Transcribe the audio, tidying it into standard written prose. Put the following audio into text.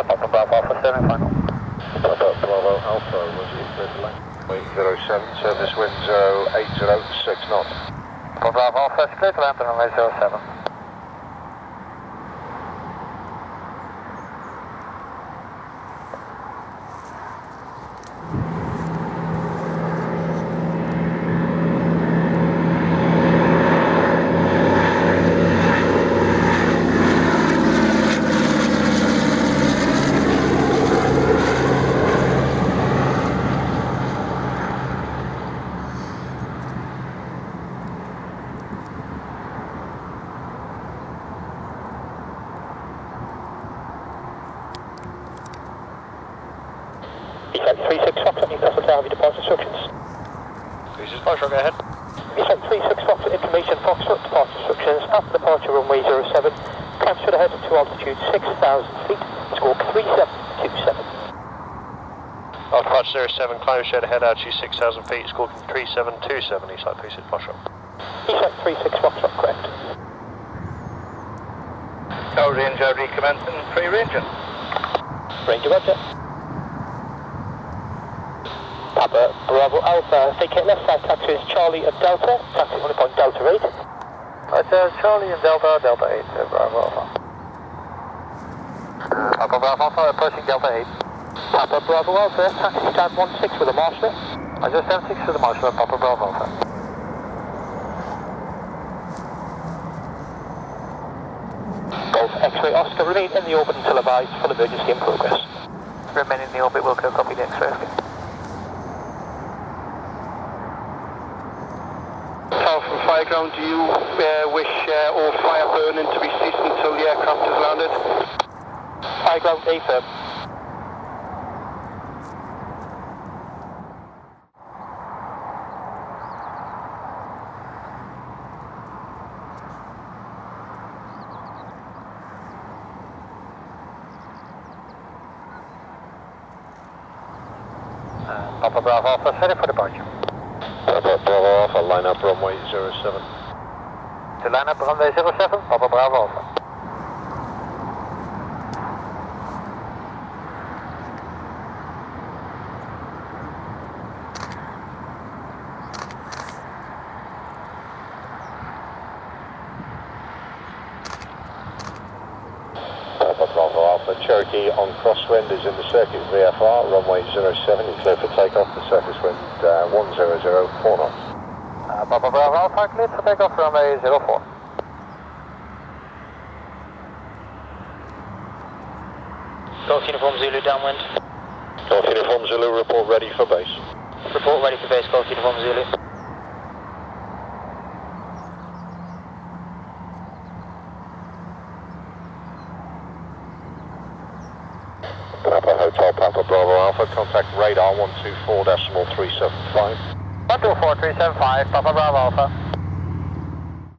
Papa Bravo Alpha 7 final. Papa Bravo Alpha, was it clear to land? 07, service wind 0806 knots. Papa Bravo Alpha, clear to land on runway 07. ESAC 36 Foxtrot, Newcastle Tower, have your departure instructions. 36 Foxtrot, go ahead. ESAC 36 Foxtrot, information Foxtrot, departure instructions. After departure, runway 07, climb straight ahead to altitude 6,000 feet, squawk 3727. After departure 07, climb straight ahead, altitude 6,000 feet, squawking 3727, ESAC 36 Foxtrot. ESAC 36 Foxtrot, correct. Tower range recommencing, free ranging. Ranger, roger. Papa Bravo Alpha, vacate left side taxi is Charlie and Delta, taxi 1 Delta 8. It's Charlie and Delta, Delta 8, Bravo Alpha. Papa Bravo Alpha, approaching Delta 8. Papa Bravo Alpha, taxi stand 16 with a marshaller. I just 76 for the marshal and Papa Bravo Alpha. Golf X-ray Oscar, remain in the orbit until advised, full emergency in progress. Remain in the orbit, Wilco, copy the X-ray. From Fireground, do you wish all fire burning to be ceased until the aircraft is landed? Fireground A firm. Papa Bravo Alpha, ready for departure. Papa Bravo Alpha, line up runway 07. To line up runway 07, Papa Bravo Alpha. Papa Bravo Alpha, Cherokee on crosswind is in the circuit VFR, runway 07, you're clear for takeoff, the surface wind 1004 knots. Papa Bravo Alpha, cleared for takeoff, runway 04. Golf Uniform Zulu downwind. Golf Uniform Zulu, report ready for base. Report ready for base, Golf Uniform Zulu. Papa Hotel, Papa Bravo Alpha, contact radar 124.375. 124.375, Papa Bravo Alpha.